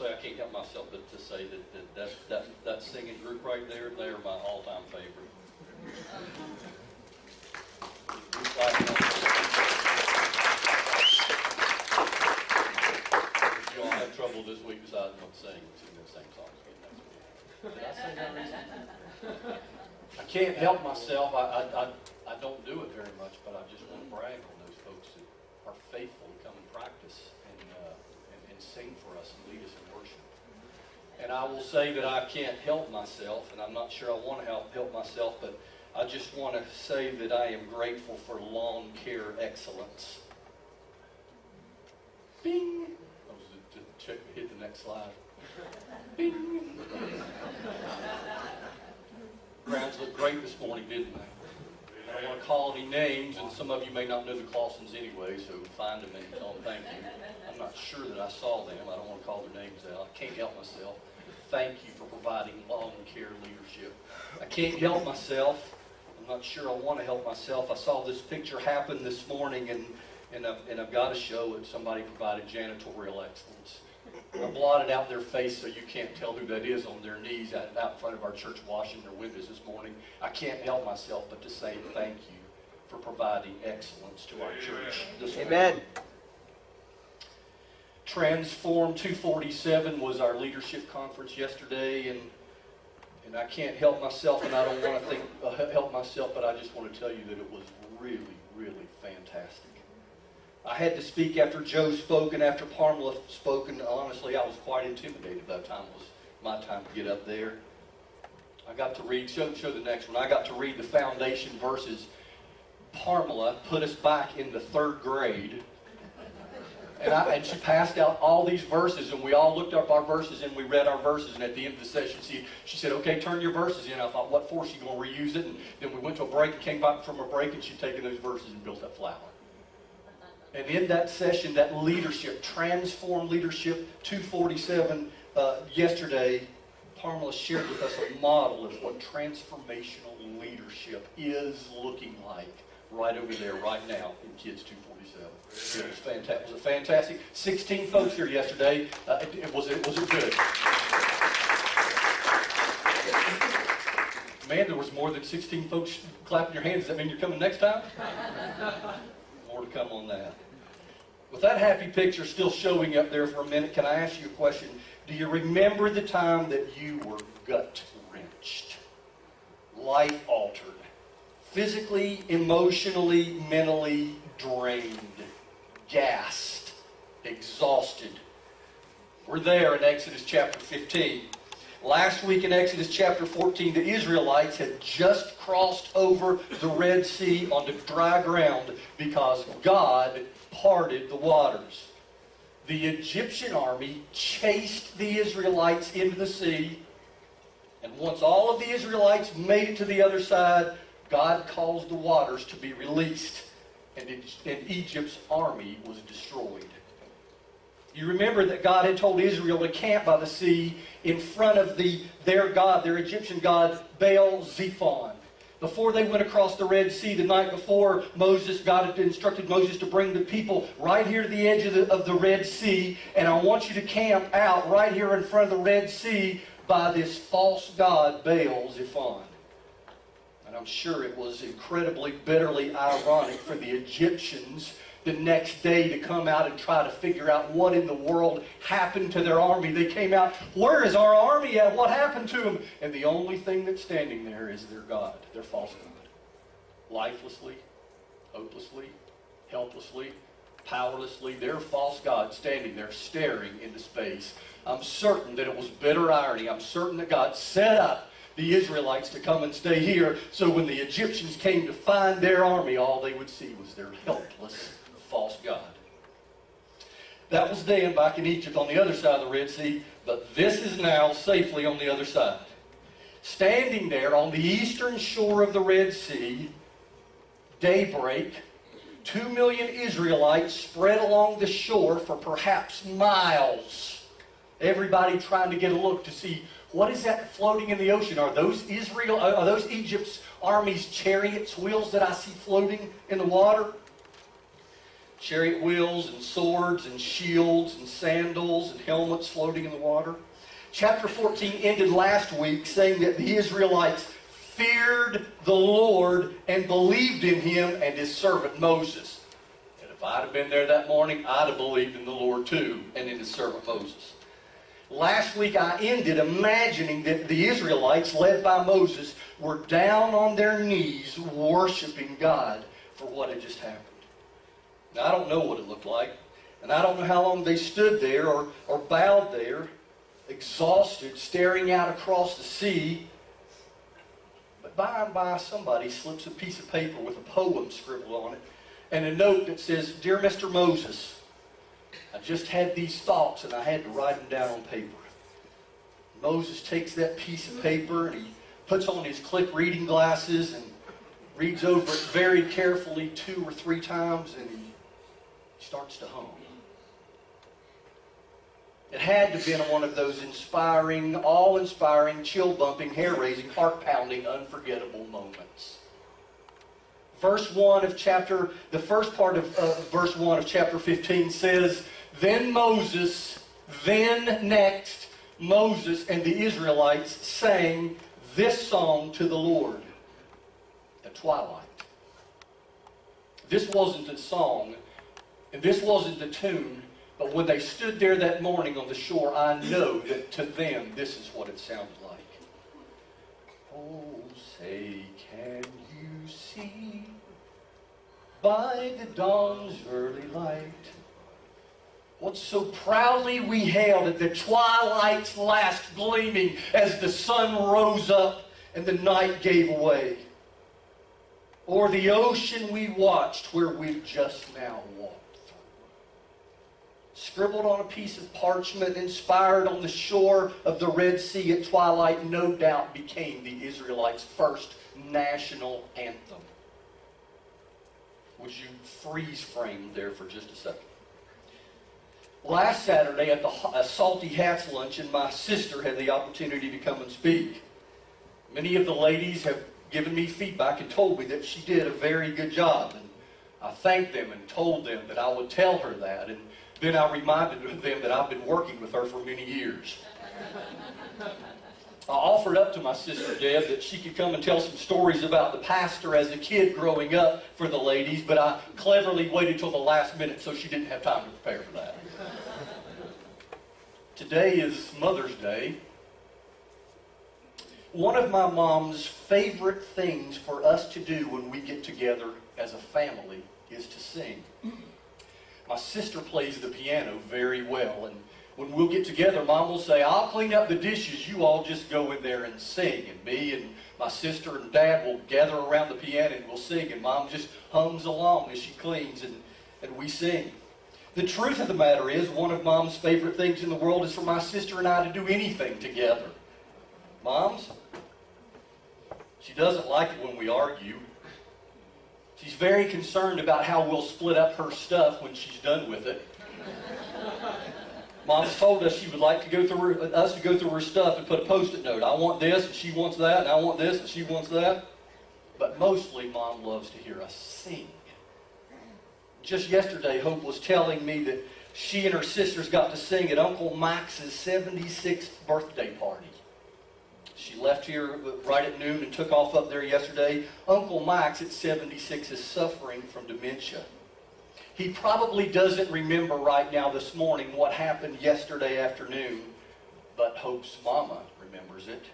say I can't help myself but to say that singing group right there, they're my all-time favorite. If you all have trouble this week deciding what to sing the same songs again next week. Did I say that recently? I can't help myself. I don't do it very much, but I just want to brag on those folks that are faithful to come and practice and sing for us and lead us in worship. And I will say that I can't help myself, and I'm not sure I want to help myself, but I just want to say that I am grateful for lawn care excellence. Bing! I was to hit the next slide. Bing! Grounds looked great this morning, didn't they? I don't want to call any names, and some of you may not know the Clausens anyway, so find them and tell them thank you. I'm not sure that I saw them. I don't want to call their names out. I can't help myself. Thank you for providing lawn care leadership. I can't help myself. I'm not sure I want to help myself. I saw this picture happen this morning, and I've got to show it. Somebody provided janitorial excellence. I blotted out their face so you can't tell who that is on their knees out in front of our church washing their windows this morning. I can't help myself but to say thank you for providing excellence to our church this morning. Amen. Transform 247 was our leadership conference yesterday, and I can't help myself, and I don't want to help myself, but I just want to tell you that it was really, really fantastic. I had to speak after Joe spoke and after Parmla spoke, and honestly, I was quite intimidated by the time it was my time to get up there. I got to read, show the next one, I got to read the foundation verses. Parmla put us back in the 3rd grade, and she passed out all these verses, and we all looked up our verses, and we read our verses, and at the end of the session, she said, okay, turn your verses in. I thought, what for? She's going to reuse it, and then we went to a break and came back from a break, and she'd taken those verses and built that flower. And in that session, that leadership, Transform Leadership 247, yesterday, Parmla shared with us a model of what transformational leadership is looking like right over there, right now, in Kids 247. It was fantastic. It was a fantastic 16 folks here yesterday. Was it good? Man, there was more than 16 folks clapping your hands. Does that mean you're coming next time? More to come on that. With that happy picture still showing up there for a minute, can I ask you a question? Do you remember the time that you were gut-wrenched, life-altered, physically, emotionally, mentally drained, gassed, exhausted? We're there in Exodus chapter 15. Last week in Exodus chapter 14, the Israelites had just crossed over the Red Sea onto dry ground because God parted the waters. The Egyptian army chased the Israelites into the sea, and once all of the Israelites made it to the other side, God caused the waters to be released, and Egypt's army was destroyed. You remember that God had told Israel to camp by the sea in front of their god, their Egyptian god, Baal-zephon. Before they went across the Red Sea the night before, God had instructed Moses to bring the people right here to the edge of the Red Sea, and I want you to camp out right here in front of the Red Sea by this false god, Baal-zephon. And I'm sure it was incredibly, bitterly ironic for the Egyptians the next day to come out and try to figure out what in the world happened to their army. They came out, where is our army at? What happened to them? And the only thing that's standing there is their God, their false God. Lifelessly, hopelessly, helplessly, powerlessly, their false God standing there staring into space. I'm certain that it was bitter irony. I'm certain that God set up the Israelites to come and stay here, so when the Egyptians came to find their army, all they would see was their helpless false god. That was then back in Egypt on the other side of the Red Sea, but this is now safely on the other side. Standing there on the eastern shore of the Red Sea, daybreak, 2 million Israelites spread along the shore for perhaps miles. Everybody trying to get a look to see, what is that floating in the ocean? Are those Egypt's army's chariots' wheels that I see floating in the water? chariot wheels and swords and shields and sandals and helmets floating in the water. Chapter 14 ended last week saying that the Israelites feared the Lord and believed in him and his servant Moses. And if I'd have been there that morning, I'd have believed in the Lord too and in his servant Moses. Last week I ended imagining that the Israelites, led by Moses, were down on their knees worshiping God for what had just happened. Now, I don't know what it looked like, and I don't know how long they stood there or bowed there, exhausted, staring out across the sea. But by and by, somebody slips a piece of paper with a poem scribbled on it and a note that says, "Dear Mr. Moses, I just had these thoughts and I had to write them down on paper." Moses takes that piece of paper and he puts on his click reading glasses and reads over it very carefully 2 or 3 times, and he starts to hum. It had to have been one of those inspiring, awe-inspiring, chill-bumping, hair-raising, heart-pounding, unforgettable moments. The first part of verse 1 of chapter 15 says, Then next, Moses and the Israelites sang this song to the Lord at twilight. This wasn't a song, and this wasn't the tune, but when they stood there that morning on the shore, I know that to them this is what it sounded like. Oh, say, can you see by the dawn's early light what so proudly we hailed at the twilight's last gleaming as the sun rose up and the night gave way? Or the ocean we watched where we've just now walked through. Scribbled on a piece of parchment, inspired on the shore of the Red Sea at twilight, no doubt became the Israelites' first national anthem. Would you freeze frame there for just a second? Last Saturday at the Salty Hats luncheon, my sister had the opportunity to come and speak. Many of the ladies have given me feedback and told me that she did a very good job. And I thanked them and told them that I would tell her that. And then I reminded them that I've been working with her for many years. I offered up to my sister Deb that she could come and tell some stories about the pastor as a kid growing up for the ladies, but I cleverly waited till the last minute so she didn't have time to prepare for that. Today is Mother's Day. One of my mom's favorite things for us to do when we get together as a family is to sing. My sister plays the piano very well, and when we'll get together, Mom will say, I'll clean up the dishes, you all just go in there and sing. And me and my sister and Dad will gather around the piano and we'll sing, and Mom just hums along as she cleans and we sing. The truth of the matter is, one of Mom's favorite things in the world is for my sister and I to do anything together. Moms, she doesn't like it when we argue. She's very concerned about how we'll split up her stuff when she's done with it. Mom's told us she would like to go through her stuff and put a post-it note. I want this, and she wants that, and I want this, and she wants that. But mostly, Mom loves to hear us sing. Just yesterday, Hope was telling me that she and her sisters got to sing at Uncle Mike's 76th birthday party. She left here right at noon and took off up there yesterday. Uncle Mike's at 76 is suffering from dementia. He probably doesn't remember right now this morning what happened yesterday afternoon, but Hope's mama remembers it.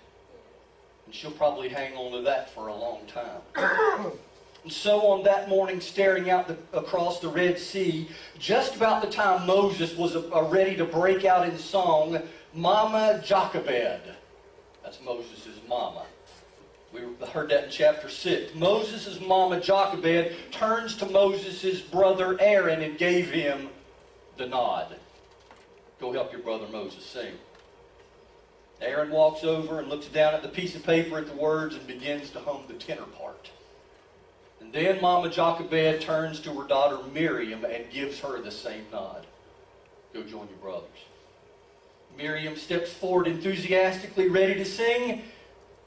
And she'll probably hang on to that for a long time. And so on that morning, staring out across the Red Sea, just about the time Moses was ready to break out in song, Mama Jochebed, that's Moses' mama. We heard that in chapter 6. Moses' mama Jochebed turns to Moses' brother Aaron and gave him the nod. Go help your brother Moses sing. Aaron walks over and looks down at the piece of paper at the words and begins to hum the tenor part. And then Mama Jochebed turns to her daughter Miriam and gives her the same nod. Go join your brothers. Miriam steps forward enthusiastically, ready to sing.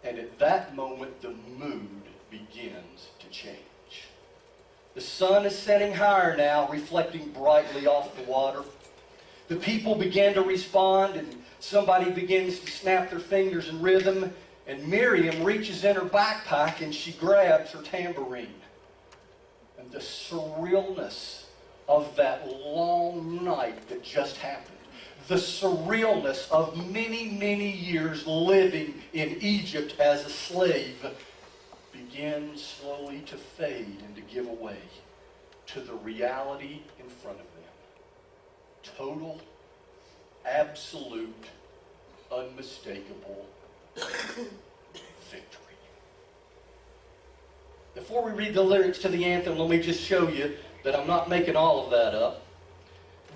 And at that moment, the mood begins to change. The sun is setting higher now, reflecting brightly off the water. The people begin to respond, and somebody begins to snap their fingers in rhythm, and Miriam reaches in her backpack and she grabs her tambourine. And the surrealness of that long night that just happened, the surrealness of many, many years living in Egypt as a slave, begins slowly to fade and to give away to the reality in front of them. Total, absolute, unmistakable victory. Before we read the lyrics to the anthem, let me just show you that I'm not making all of that up.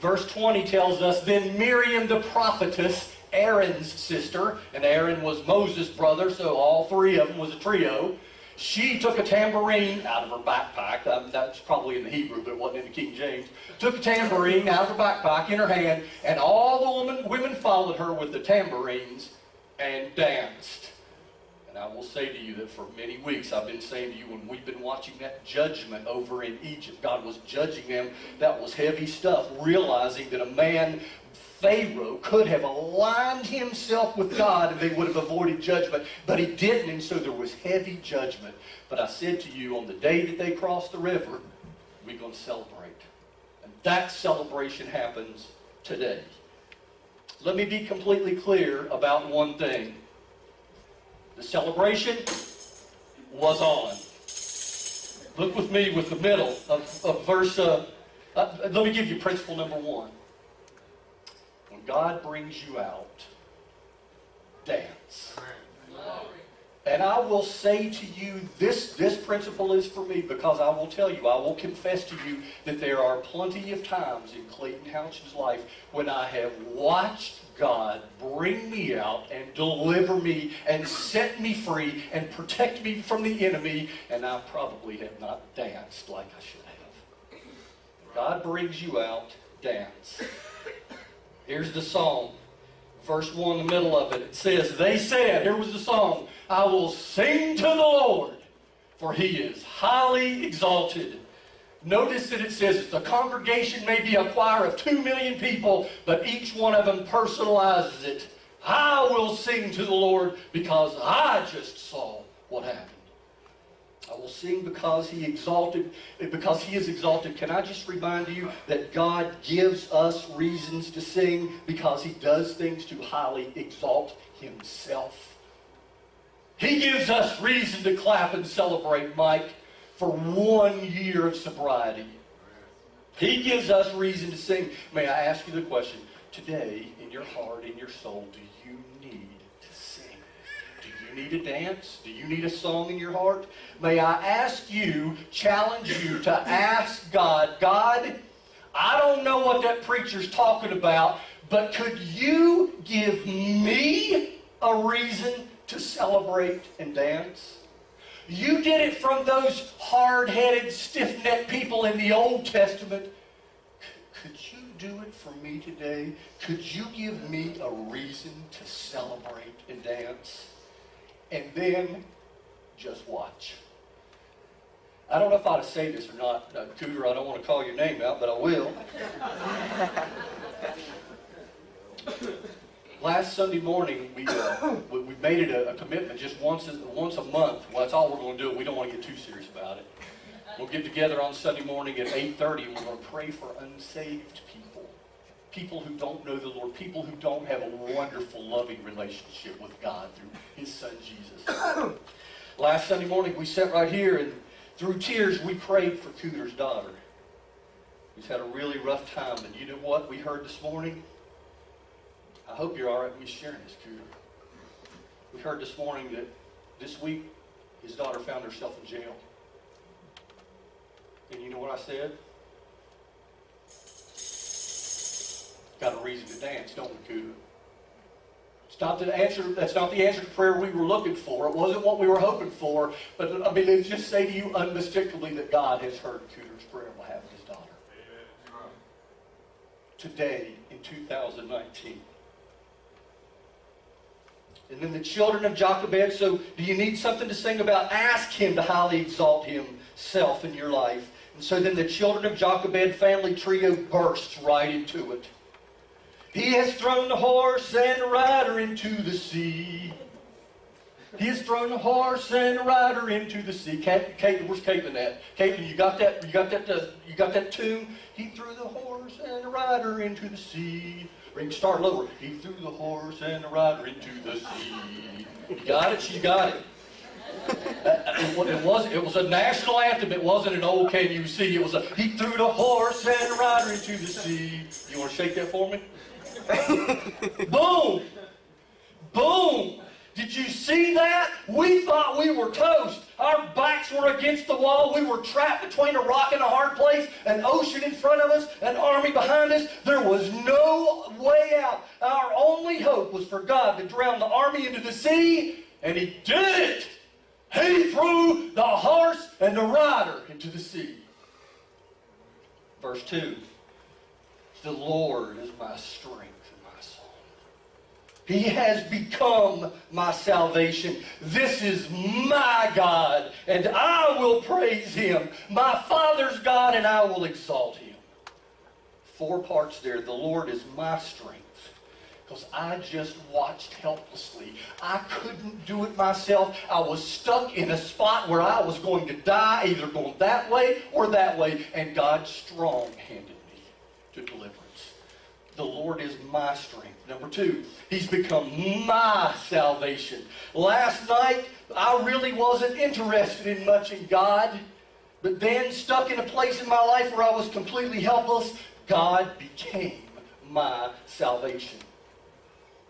Verse 20 tells us, then Miriam the prophetess, Aaron's sister, and Aaron was Moses' brother, so all three of them was a trio. She took a tambourine out of her backpack. That's probably in the Hebrew, but it wasn't in the King James. Took a tambourine out of her backpack in her hand, and all the women followed her with the tambourines and danced. And I will say to you that for many weeks I've been saying to you, when we've been watching that judgment over in Egypt, God was judging them. That was heavy stuff, realizing that a man, Pharaoh, could have aligned himself with God and they would have avoided judgment, but he didn't, and so there was heavy judgment. But I said to you, on the day that they crossed the river, we're going to celebrate. And that celebration happens today. Let me be completely clear about one thing. The celebration was on. Look with me with the middle of verse, let me give you principle number 1. When God brings you out, dance. And I will say to you, this principle is for me, because I will tell you, I will confess to you that there are plenty of times in Clayton Houch's life when I have watched God bring me out and deliver me and set me free and protect me from the enemy, and I probably have not danced like I should have. God brings you out, dance. Here's the song. Verse 1, the middle of it. It says, they said, here was the song, I will sing to the Lord, for he is highly exalted. Notice that it says the congregation may be a choir of 2 million people, but each one of them personalizes it. I will sing to the Lord because I just saw what happened. I will sing because he is exalted. Can I just remind you that God gives us reasons to sing because he does things to highly exalt himself. He gives us reason to clap and celebrate, Mike, for 1 year of sobriety. He gives us reason to sing. May I ask you the question, today, in your heart, in your soul, do you need to sing? Do you need to dance? Do you need a song in your heart? May I ask you, challenge you to ask God, God, I don't know what that preacher's talking about, but could you give me a reason to celebrate and dance? You did it from those hard-headed, stiff-necked people in the Old Testament. Could you do it for me today? Could you give me a reason to celebrate and dance? And then, just watch. I don't know if I ought to say this or not, Cooter, I don't want to call your name out, but I will. Last Sunday morning, we made it a commitment just once a month. Well, that's all we're going to do. We don't want to get too serious about it. We'll get together on Sunday morning at 8:30, and we're going to pray for unsaved people. People who don't know the Lord. People who don't have a wonderful, loving relationship with God through his son, Jesus. Last Sunday morning, we sat right here, and through tears, we prayed for Cooter's daughter, who's had a really rough time. And you know what we heard this morning? I hope you're all right with me sharing this, Cooter. We heard this morning that this week his daughter found herself in jail. And you know what I said? Got a reason to dance, don't we, Cooter? It's not the answer. That's not the answer to prayer we were looking for. It wasn't what we were hoping for. But I mean, let's just say to you unmistakably that God has heard Cooter's prayer on behalf of his daughter. Today, in 2019. And then the children of Jochebed. So do you need something to sing about? Ask him to highly exalt himself in your life. And so then the children of Jochebed family trio bursts right into it. He has thrown the horse and the rider into the sea. He has thrown the horse and the rider into the sea. Caitlin, where's Caitlin at? Caitlin, you got that? You got that tune? He threw the horse and the rider into the sea. Or you can start lower. He threw the horse and the rider into the sea. You got it? She got it. It was a national anthem. It wasn't an old Can You See. It was a, he threw the horse and the rider into the sea. You want to shake that for me? Boom! Boom! Did you see that? We thought we were toast. Our backs were against the wall. We were trapped between a rock and a hard place, an ocean in front of us, an army behind us. There was no way out. Our only hope was for God to drown the army into the sea, and He did it. He threw the horse and the rider into the sea. Verse 2. The Lord is my strength and my song. He has become my salvation. This is my God, and I will praise Him. My Father's God, and I will exalt Him. 4 parts there. The Lord is my strength. Because I just watched helplessly. I couldn't do it myself. I was stuck in a spot where I was going to die, either going that way or that way, and God strong-handed me to deliverance. The Lord is my strength. Number 2, He's become my salvation. Last night, I really wasn't interested in much in God, but then, stuck in a place in my life where I was completely helpless, God became my salvation.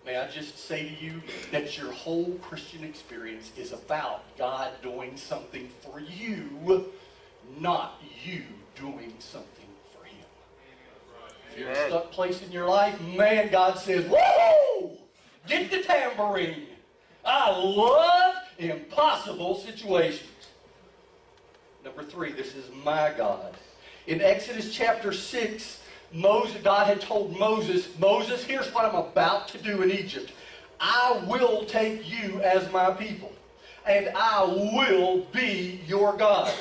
May I just say to you that your whole Christian experience is about God doing something for you, not you doing something for Him. If you're in a stuck place in your life, man, God says, woo! Get the tambourine. I love impossible situations. Number 3, this is my God. In Exodus chapter 6, God had told Moses, Moses, here's what I'm about to do in Egypt. I will take you as my people, and I will be your God.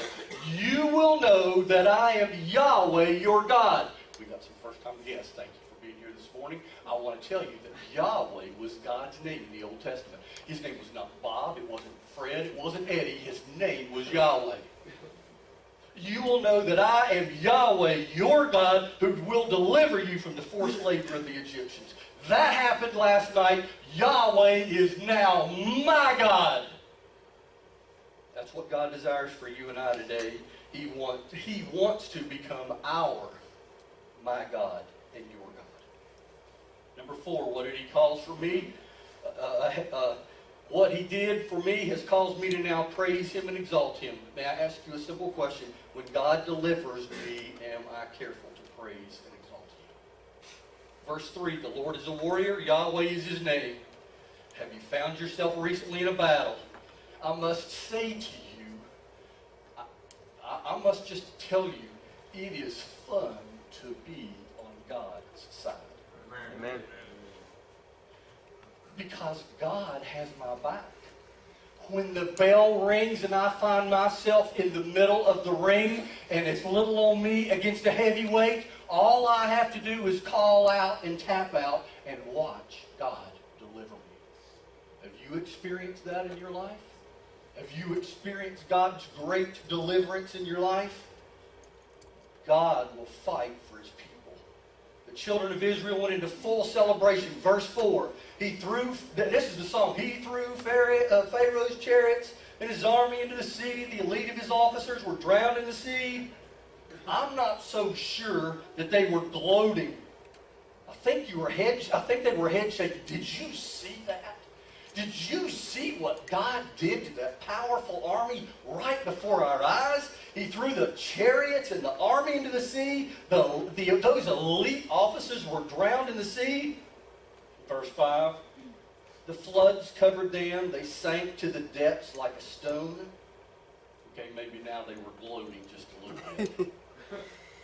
You will know that I am Yahweh, your God. We got some first-time guests. Thank you for being here this morning. I want to tell you that Yahweh was God's name in the Old Testament. His name was not Bob. It wasn't Fred. It wasn't Eddie. His name was Yahweh. You will know that I am Yahweh, your God, who will deliver you from the forced labor of the Egyptians. That happened last night. Yahweh is now my God. That's what God desires for you and I today. He wants to become my God, and your God. Number 4, what did He call for me? What He did for me has caused me to now praise Him and exalt Him. May I ask you a simple question? When God delivers me, am I careful to praise and exalt Him? Verse 3, the Lord is a warrior. Yahweh is His name. Have you found yourself recently in a battle? I must say to you, I must just tell you, it is fun to be on God's side. Amen. Because God has my back. When the bell rings and I find myself in the middle of the ring and it's little on me against a heavy weight, all I have to do is call out and tap out and watch God deliver me. Have you experienced that in your life? Have you experienced God's great deliverance in your life? God will fight for His people. The children of Israel went into full celebration. Verse 4. This is the song. He threw Pharaoh's chariots and his army into the sea. The elite of his officers were drowned in the sea. I'm not so sure that they were gloating. I think they were head shaking. Did you see that? Did you see what God did to that powerful army right before our eyes? He threw the chariots and the army into the sea. Those elite officers were drowned in the sea. Verse 5, the floods covered them. They sank to the depths like a stone. Okay, maybe now they were gloating just a little bit.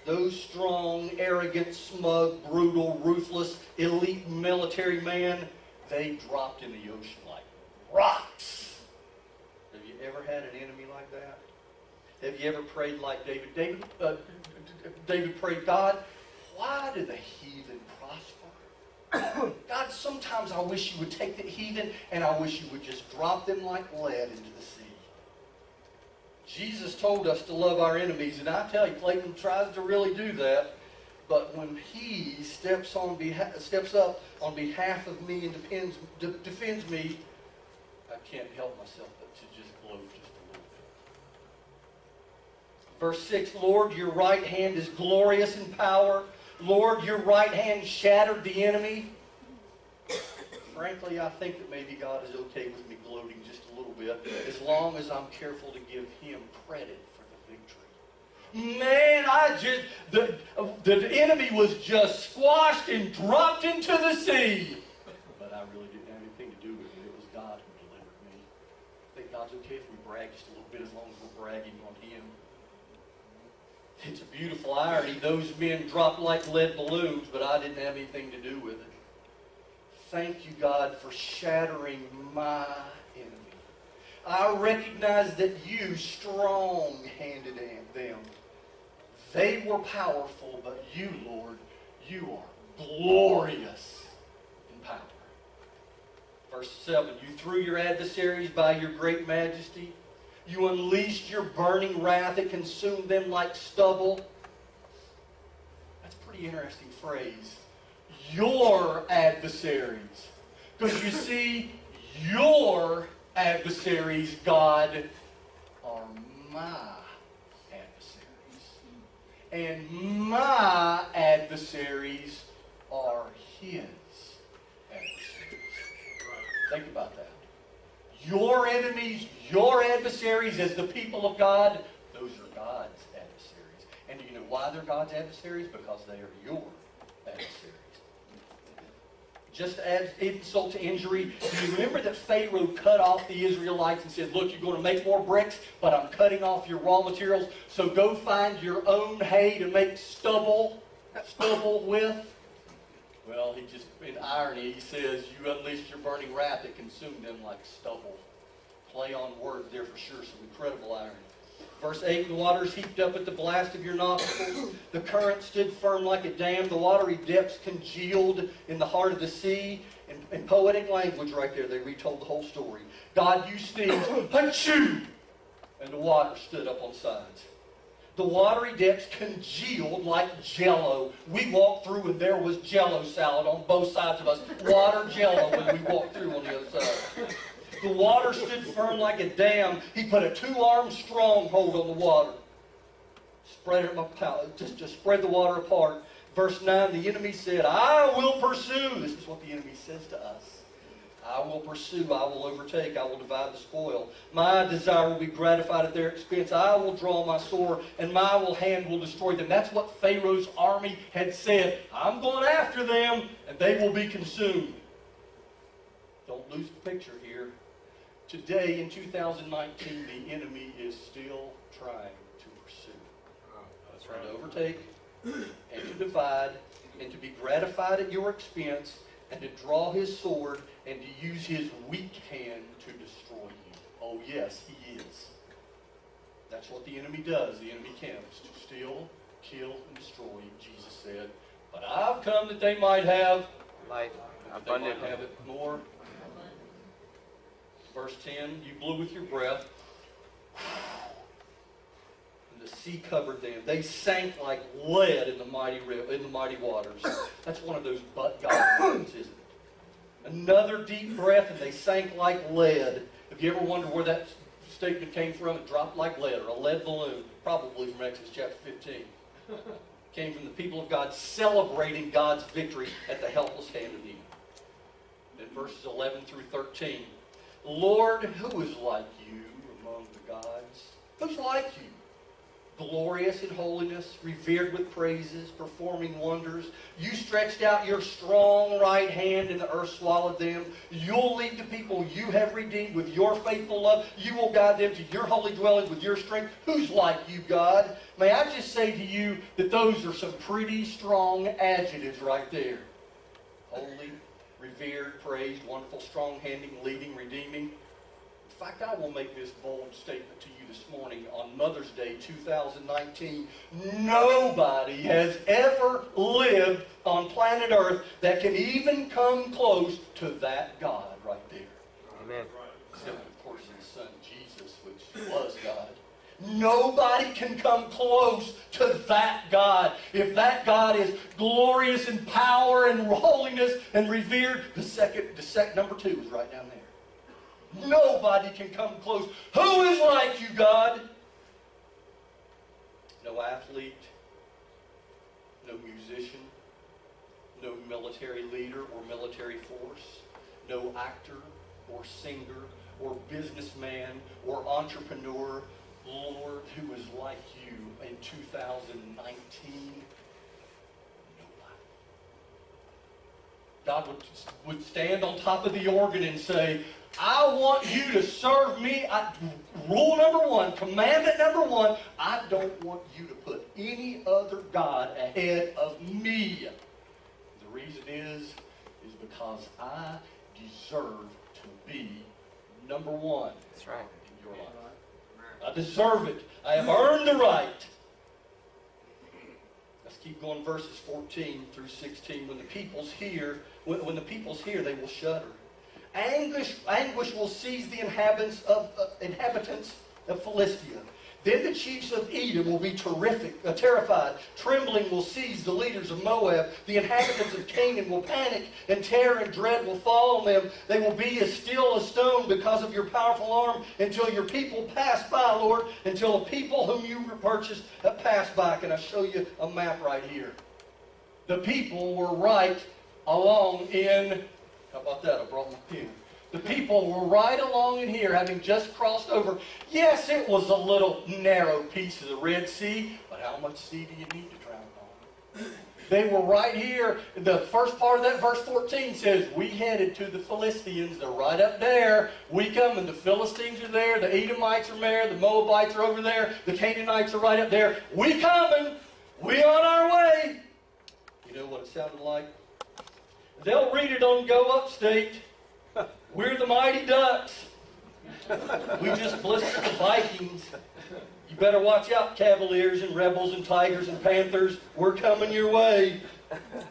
Those strong, arrogant, smug, brutal, ruthless, elite military men, they dropped in the ocean like rocks. Have you ever had an enemy like that? Have you ever prayed like David? David prayed, God, why do the heathen prosper? God, sometimes I wish you would take the heathen and I wish you would just drop them like lead into the sea. Jesus told us to love our enemies, and I tell you, Clayton tries to really do that. But when he steps up on behalf of me and defends me, I can't help myself but to just gloat just a little bit. Verse 6, Lord, your right hand is glorious in power. Lord, your right hand shattered the enemy. Frankly, I think that maybe God is okay with me gloating just a little bit, as long as I'm careful to give him credit for the victory. Man, the enemy was just squashed and dropped into the sea. But I really didn't have anything to do with it. It was God who delivered me. I think God's okay if we brag just a little bit, as long as we're bragging on him. It's a beautiful irony. Those men dropped like lead balloons, but I didn't have anything to do with it. Thank you, God, for shattering my enemy. I recognize that you strong-handed them. They were powerful, but you, Lord, you are glorious in power. Verse 7, you threw your adversaries by your great majesty. You unleashed your burning wrath. It consumed them like stubble. That's a pretty interesting phrase. Your adversaries. Because you see, your adversaries, God, are my adversaries. And my adversaries are his adversaries. Think about that. Your enemies, your adversaries as the people of God, those are God's adversaries. And do you know why they're God's adversaries? Because they are your adversaries. Just to add insult to injury, do you remember that Pharaoh cut off the Israelites and said, look, you're going to make more bricks, but I'm cutting off your raw materials, so go find your own hay to make stubble with? Well, he just, in irony, he says, you unleashed your burning wrath that consumed them like stubble. Play on words there for sure, some incredible irony. Verse 8, the waters heaped up at the blast of your nostrils. The current stood firm like a dam. The watery depths congealed in the heart of the sea. In poetic language right there, they retold the whole story. God, you sneezed, achoo! And the water stood up on sides. The watery depths congealed like Jell-O. We walked through and there was Jell-O salad on both sides of us. Water Jell-O when we walked through on the other side. The water stood firm like a dam. He put a 2-armed stronghold on the water. Spread it, just spread the water apart. Verse 9, the enemy said, I will pursue. This is what the enemy says to us. I will pursue, I will overtake, I will divide the spoil. My desire will be gratified at their expense. I will draw my sword, and my hand will destroy them. That's what Pharaoh's army had said. I'm going after them, and they will be consumed. Don't lose the picture here. Today, in 2019, the enemy is still trying to pursue. Trying to overtake, and to divide, and to be gratified at your expense, and to draw his sword, and to use his weak hand to destroy you. Oh yes, he is. That's what the enemy does. The enemy comes to steal, kill, and destroy, Jesus said. But I've come that they might have life abundantly. They might have it more. Verse 10, you blew with your breath, and the sea covered them. They sank like lead in the mighty waters. That's one of those but God words, isn't it? Another deep breath, and they sank like lead. Have you ever wondered where that statement came from? It dropped like lead, or a lead balloon, probably from Exodus chapter 15. Came from the people of God celebrating God's victory at the helpless hand of the enemy. Then verses 11 through 13. Lord, who is like you among the gods? Who's like you? Glorious in holiness, revered with praises, performing wonders. You stretched out your strong right hand, and the earth swallowed them. You'll lead the people you have redeemed with your faithful love. You will guide them to your holy dwelling with your strength. Who's like you, God? May I just say to you that those are some pretty strong adjectives right there. Holy, revered, praised, wonderful, strong-handing, leading, redeeming. In fact, I will make this bold statement to you this morning. On Mother's Day 2019, nobody has ever lived on planet Earth that can even come close to that God right there. Amen. Except, of course, His Son Jesus, which was God. Nobody can come close to that God. If that God is glorious in power and holiness and revered, number 2 is right down there. Nobody can come close. Who is like you, God? No athlete, no musician, no military leader or military force, no actor or singer or businessman or entrepreneur, Lord, who is like you in 2019. God would stand on top of the organ and say, I want you to serve me. Rule number 1, commandment number 1, I don't want you to put any other God ahead of me. The reason is because I deserve to be number 1. That's right. In your life. I deserve it. I have earned the right. Let's keep going, verses 14 through 16. When the peoples hear, they will shudder. Anguish will seize the inhabitants of Philistia. Then the chiefs of Edom will be terrified. Trembling will seize the leaders of Moab. The inhabitants of Canaan will panic, and terror and dread will fall on them. They will be as still as stone because of your powerful arm until your people pass by, Lord, until the people whom you purchased have passed by. Can I show you a map right here? The people were right along in, how about that? I brought my pen. The people were right along in here, having just crossed over. Yes, it was a little narrow piece of the Red Sea, but how much sea do you need to travel on? They were right here. The first part of that, verse 14, says, we headed to the Philistines. They're right up there. We come, and the Philistines are there. The Edomites are there. The Moabites are over there. The Canaanites are right up there. We coming. We on our way. You know what it sounded like? They'll read it on Go Upstate. We're the Mighty Ducks. We just blistered the Vikings. You better watch out, Cavaliers and Rebels and Tigers and Panthers. We're coming your way.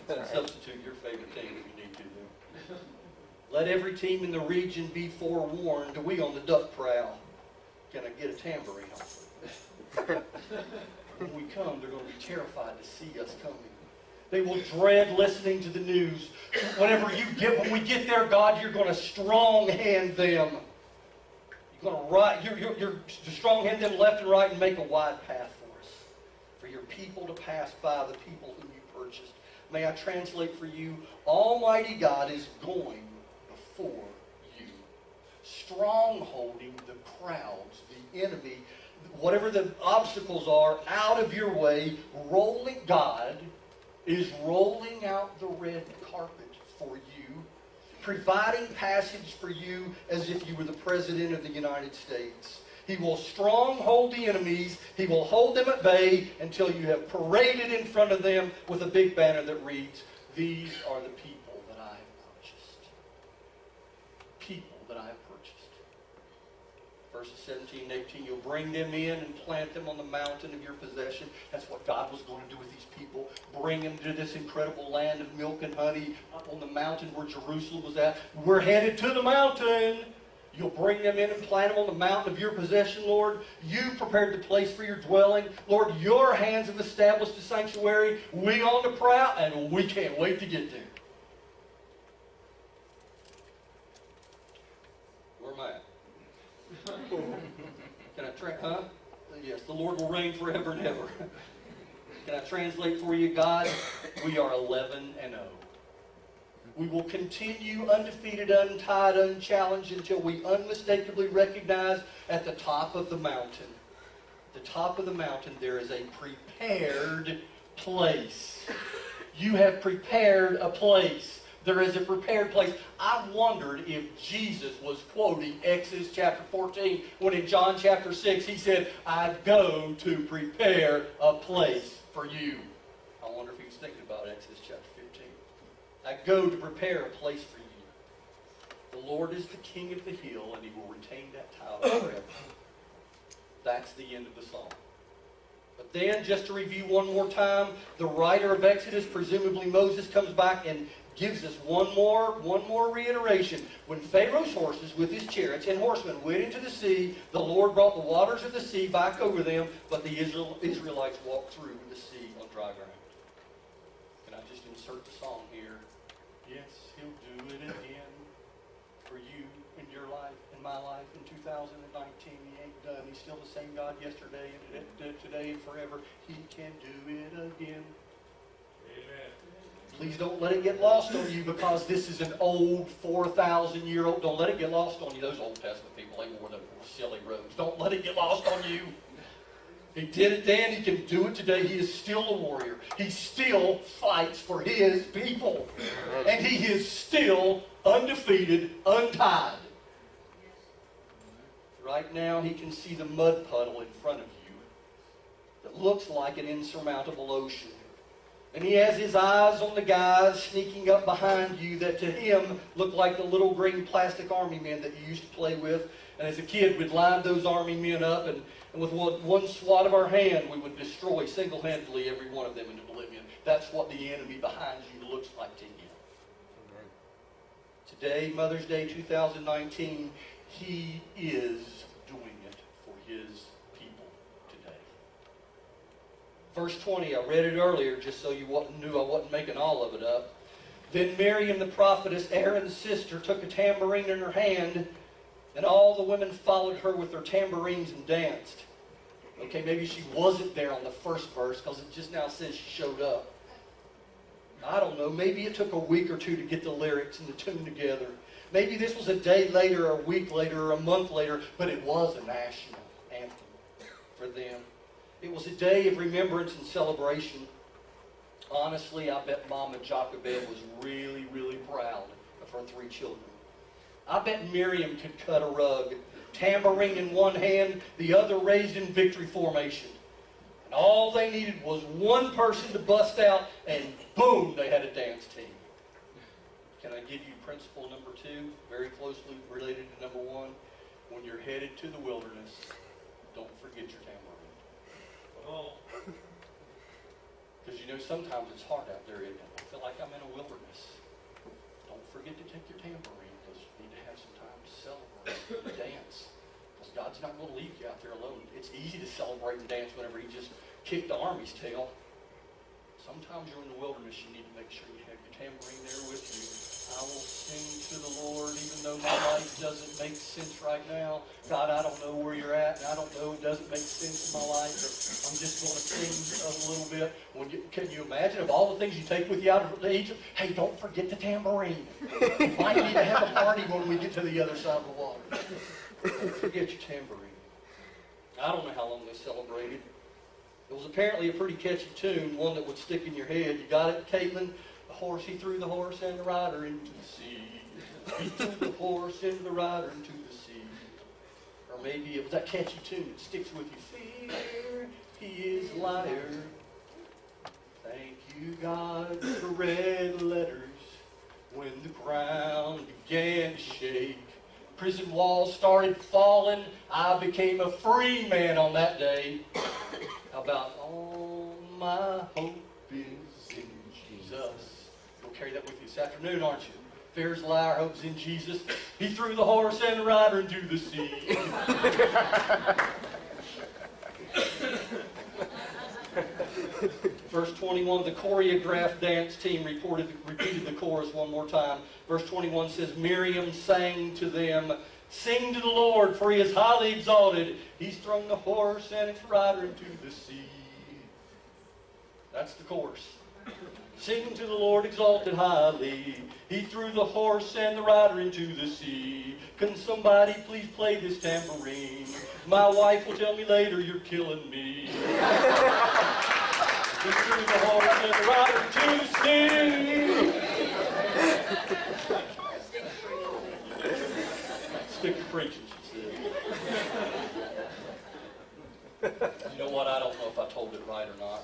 Substitute your favorite team if you need to. There. Let every team in the region be forewarned. We on the duck prowl. Can I get a tambourine on? When we come, they're going to be terrified to see us coming. They will dread listening to the news. When we get there, God, you're going to strong hand them. You're going to strong hand them left and right and make a wide path for us. For your people to pass by, the people whom you purchased. May I translate for you, Almighty God is going before you. Strongholding the crowds, the enemy, whatever the obstacles are, out of your way, God is rolling out the red carpet for you, providing passage for you as if you were the President of the United States. He will stronghold the enemies. He will hold them at bay until you have paraded in front of them with a big banner that reads, these are the people that I have purchased. People that I have purchased. Verses 17 and 18, you'll bring them in and plant them on the mountain of your possession. That's what God was going to do with these people. Bring them to this incredible land of milk and honey up on the mountain where Jerusalem was at. We're headed to the mountain. You'll bring them in and plant them on the mountain of your possession, Lord. You prepared the place for your dwelling. Lord, your hands have established a sanctuary. We on the prowl, and we can't wait to get there. Where am I at? Can I Yes, the Lord will reign forever and ever. Can I translate for you, God? We are 11-0. We will continue undefeated, untied, unchallenged until we unmistakably recognize at the top of the mountain. At the top of the mountain there is a prepared place. You have prepared a place. There is a prepared place. I wondered if Jesus was quoting Exodus chapter 14 when in John chapter 6 he said, I go to prepare a place for you. I wonder if he was thinking about Exodus chapter 15. I go to prepare a place for you. The Lord is the King of the hill, and he will retain that title forever. That's the end of the song. But then, just to review one more time, the writer of Exodus, presumably Moses, comes back and gives us one more reiteration. When Pharaoh's horses with his chariots and horsemen went into the sea, the Lord brought the waters of the sea back over them, but the Israelites walked through the sea on dry ground. Can I just insert the song here? Yes, He'll do it again for you in your life, in my life, in 2019. He ain't done. He's still the same God yesterday and today and forever. He can do it again. Amen. Please don't let it get lost on you, because this is an old 4,000-year-old. Don't let it get lost on you. Those Old Testament people, they wore the silly robes. Don't let it get lost on you. He did it then. He can do it today. He is still a warrior. He still fights for his people. And he is still undefeated, untied. Right now, he can see the mud puddle in front of you that looks like an insurmountable ocean. And he has his eyes on the guys sneaking up behind you that to him look like the little green plastic army men that you used to play with. And as a kid, we'd line those army men up, and with one swat of our hand, we would destroy single-handedly every one of them into oblivion. That's what the enemy behind you looks like to him. Today, Mother's Day 2019, he is doing it for his people today. Verse 20, I read it earlier just so you knew I wasn't making all of it up. Then Miriam the prophetess, Aaron's sister, took a tambourine in her hand, and all the women followed her with their tambourines and danced. Okay, maybe she wasn't there on the first verse because it just now says she showed up. I don't know. Maybe it took a week or two to get the lyrics and the tune together. Maybe this was a day later, or a week later, or a month later, but it was a national anthem for them. It was a day of remembrance and celebration. Honestly, I bet Mama Jochebed was really, really proud of her 3 children. I bet Miriam could cut a rug, tambourine in one hand, the other raised in victory formation. And all they needed was one person to bust out, and boom, they had a dance team. Can I give you principle number 2, very closely related to number 1? When you're headed to the wilderness, don't forget your tambourine. Oh. Because you know sometimes it's hard out there, isn't it? I feel like I'm in a wilderness. Don't forget to take your tambourine, because you need to have some time to celebrate and dance. Because God's not going to leave you out there alone. It's easy to celebrate and dance whenever He just kicked the army's tail. Sometimes you're in the wilderness, you need to make sure you have your tambourine there with you. I will sing to the Lord even though my life doesn't make sense right now. God, I don't know where you're at, and I don't know, it doesn't make sense in my life, but I'm just going to sing a little bit. Can you imagine of all the things you take with you out of Egypt? Hey, don't forget the tambourine. You might need to have a party when we get to the other side of the water. Don't forget your tambourine. I don't know how long they celebrated. It was apparently a pretty catchy tune, one that would stick in your head. You got it, Caitlin? The horse, he threw the horse and the rider into the sea. He threw the horse and the rider into the sea. Or maybe it was that catchy tune that sticks with you. Fear, he is a liar. Thank you, God, for red letters. When the ground began to shake, prison walls started falling, I became a free man on that day. How about all my hope is in Jesus? You'll carry that with you this afternoon, aren't you? Fear's a liar, hope's in Jesus. He threw the horse and the rider into the sea. Verse 21, the choreographed dance team repeated the chorus one more time. Verse 21 says, Miriam sang to them, sing to the Lord, for He is highly exalted. He's thrown the horse and its rider into the sea. That's the chorus. Sing to the Lord, exalted highly. He threw the horse and the rider into the sea. Can somebody please play this tambourine? My wife will tell me later you're killing me. He threw the horse and the rider into the sea. Stick to preaching, she said. You know what? I don't know if I told it right or not.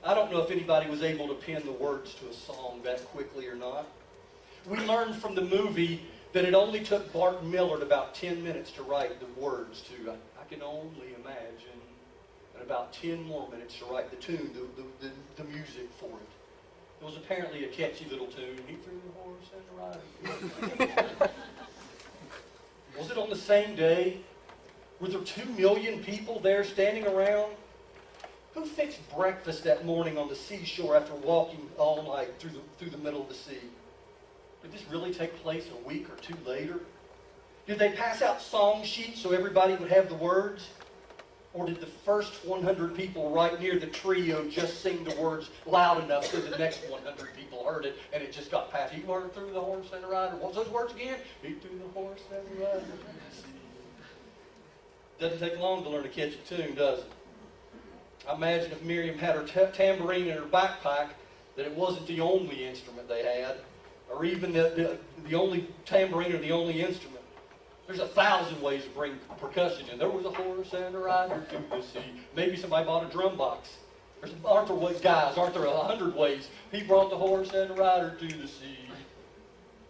I don't know if anybody was able to pen the words to a song that quickly or not. We learned from the movie that it only took Bart Millard about 10 minutes to write the words to I Can Only Imagine, and about 10 more minutes to write the tune, the music for it. It was apparently a catchy little tune. He threw the horse and the rider. Was it on the same day? Were there 2 million people there standing around? Who fixed breakfast that morning on the seashore after walking all night through the middle of the sea? Did this really take place a week or 2 later? Did they pass out song sheets so everybody would have the words? Or did the first 100 people right near the trio just sing the words loud enough so the next 100 people heard it and it just got passed? He threw the horse and the rider. What was those words again? He threw the horse and the rider. Doesn't take long to learn a catchy tune, does it? I imagine if Miriam had her tambourine in her backpack, that it wasn't the only instrument they had, or even the only tambourine or the only instrument. There's 1,000 ways to bring percussion in. There was a horse and a rider to the sea. Maybe somebody bought a drum box. Aren't there 100 ways? He brought the horse and the rider to the sea.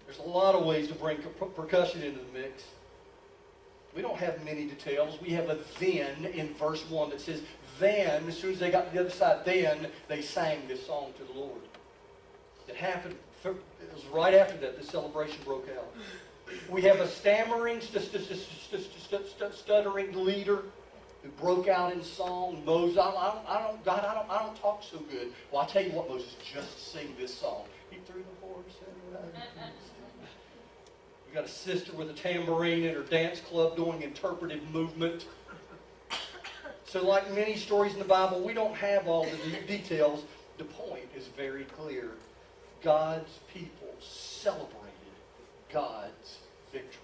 There's a lot of ways to bring percussion into the mix. We don't have many details. We have a then in verse 1 that says, then, as soon as they got to the other side, then they sang this song to the Lord. It happened, it was right after that the celebration broke out. We have a stammering, stuttering leader who broke out in song. Moses, I don't talk so good. Well, I'll tell you what, Moses, just sing this song. He threw the horse and the rider. We got a sister with a tambourine in her dance club doing interpretive movement. So like many stories in the Bible, we don't have all the details. The point is very clear. God's people celebrated God's victory.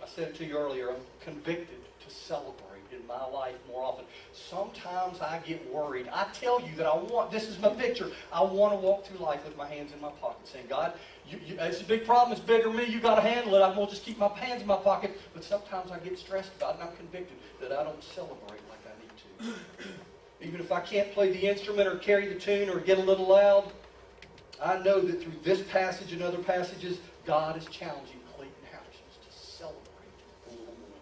I said it to you earlier, I'm convicted to celebrate in my life more often. Sometimes I get worried. I tell you that this is my picture, I want to walk through life with my hands in my pocket saying, God, it's a big problem, it's bigger than me, you got to handle it, I'm going to just keep my hands in my pocket. But sometimes I get stressed about it and I'm convicted that I don't celebrate like I need to. Even if I can't play the instrument or carry the tune or get a little loud, I know that through this passage and other passages, God is challenging Clayton Houchins to celebrate a little more.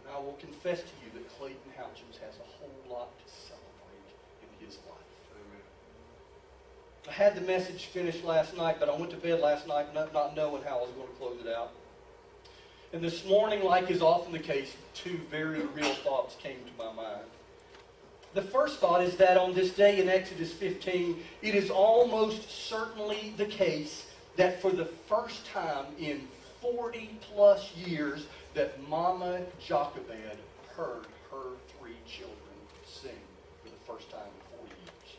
And I will confess to you that Clayton Houchins has a whole lot to celebrate in his life. Amen. I had the message finished last night, but I went to bed last night not knowing how I was going to close it out. And this morning, like is often the case, 2 very real thoughts came to my mind. The first thought is that on this day in Exodus 15, it is almost certainly the case that for the first time in 40 plus years that Mama Jochebed heard her 3 children sing for the first time in 40 years.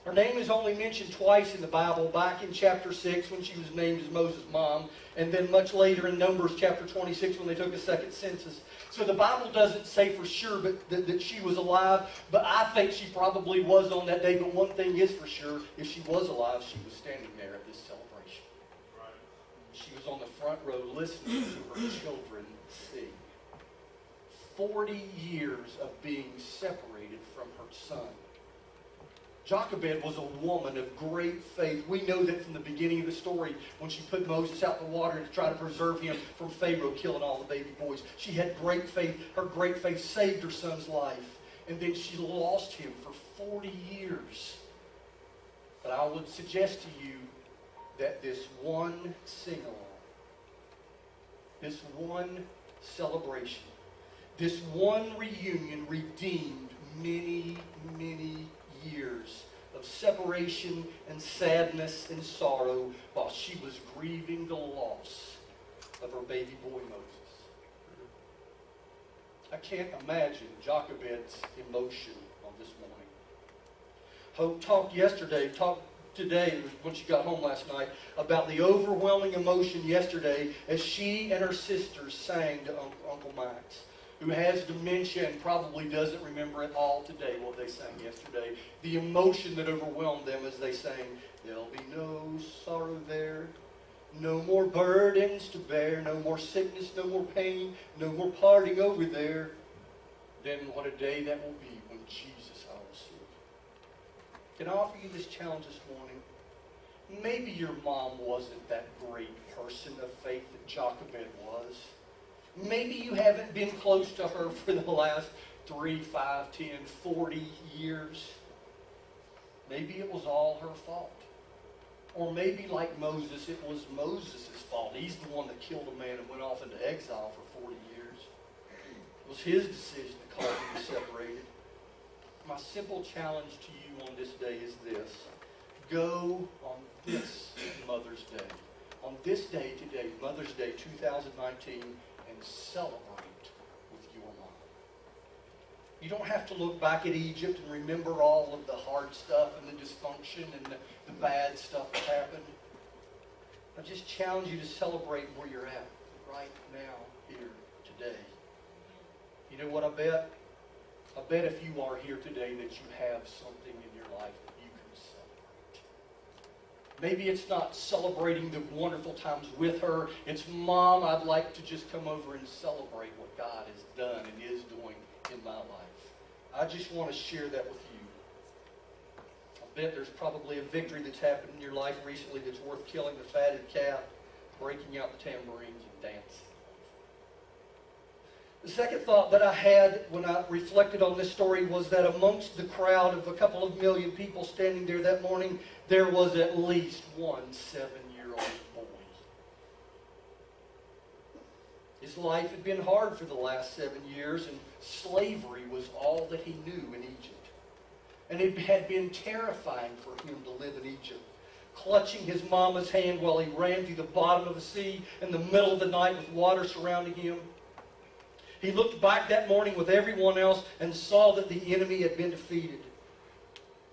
Her name is only mentioned twice in the Bible, back in chapter 6 when she was named as Moses' mom, and then much later in Numbers chapter 26 when they took a second census. So the Bible doesn't say for sure that she was alive, but I think she probably was on that day. But one thing is for sure, if she was alive, she was standing there at this celebration. Right. She was on the front row listening to her children sing. 40 years of being separated from her son. Jochebed was a woman of great faith. We know that from the beginning of the story when she put Moses out in the water to try to preserve him from Pharaoh killing all the baby boys. She had great faith. Her great faith saved her son's life. And then she lost him for 40 years. But I would suggest to you that this one sing-along, this one celebration, this one reunion redeemed many, many years of separation and sadness and sorrow while she was grieving the loss of her baby boy Moses. I can't imagine Jochebed's emotion on this morning. Hope talked today when she got home last night about the overwhelming emotion yesterday as she and her sisters sang to Uncle Max, who has dementia and probably doesn't remember it all today, what they sang yesterday. The emotion that overwhelmed them as they sang, "There'll be no sorrow there, no more burdens to bear, no more sickness, no more pain, no more parting over there. Then what a day that will be when Jesus I will see." Can I offer you this challenge this morning? maybe your mom wasn't that great person of faith that Jochebed was. Maybe you haven't been close to her for the last 3, 5, 10, 40 years. Maybe it was all her fault. Or maybe, like Moses, it was Moses' fault. He's the one that killed a man and went off into exile for 40 years. It was his decision that caused them to be separated. My simple challenge to you on this day is this. Go on this Mother's Day. On this day today, Mother's Day 2019, and celebrate with your mom. You don't have to look back at Egypt and remember all of the hard stuff and the dysfunction and the bad stuff that happened. I just challenge you to celebrate where you're at right now, here, today. You know what I bet? I bet if you are here today that you have something in your life that you can celebrate. Maybe it's not celebrating the wonderful times with her. It's, Mom, I'd like to just come over and celebrate what God has done and is doing in my life. I just want to share that with you. I bet there's probably a victory that's happened in your life recently that's worth killing the fatted calf, breaking out the tambourines, and dancing. The second thought that I had when I reflected on this story was that amongst the crowd of a couple of million people standing there that morning, there was at least one 7-year-old boy. His life had been hard for the last 7 years, and slavery was all that he knew in Egypt. And it had been terrifying for him to live in Egypt, clutching his mama's hand while he ran through the bottom of the sea in the middle of the night with water surrounding him. He looked back that morning with everyone else and saw that the enemy had been defeated.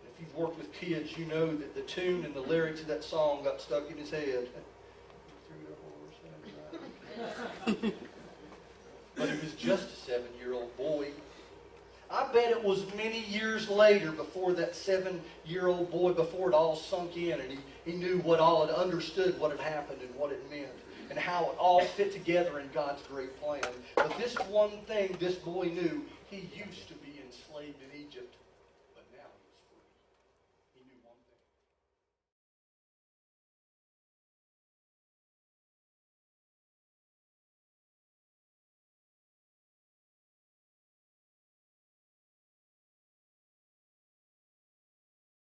If you've worked with kids, you know that the tune and the lyrics of that song got stuck in his head. But he was just a 7-year-old boy. I bet it was many years later before that 7-year-old boy, before it all sunk in and he knew what all had understood what had happened and what it meant and how it all fit together in God's great plan. But this one thing this boy knew, he used to be enslaved in Egypt.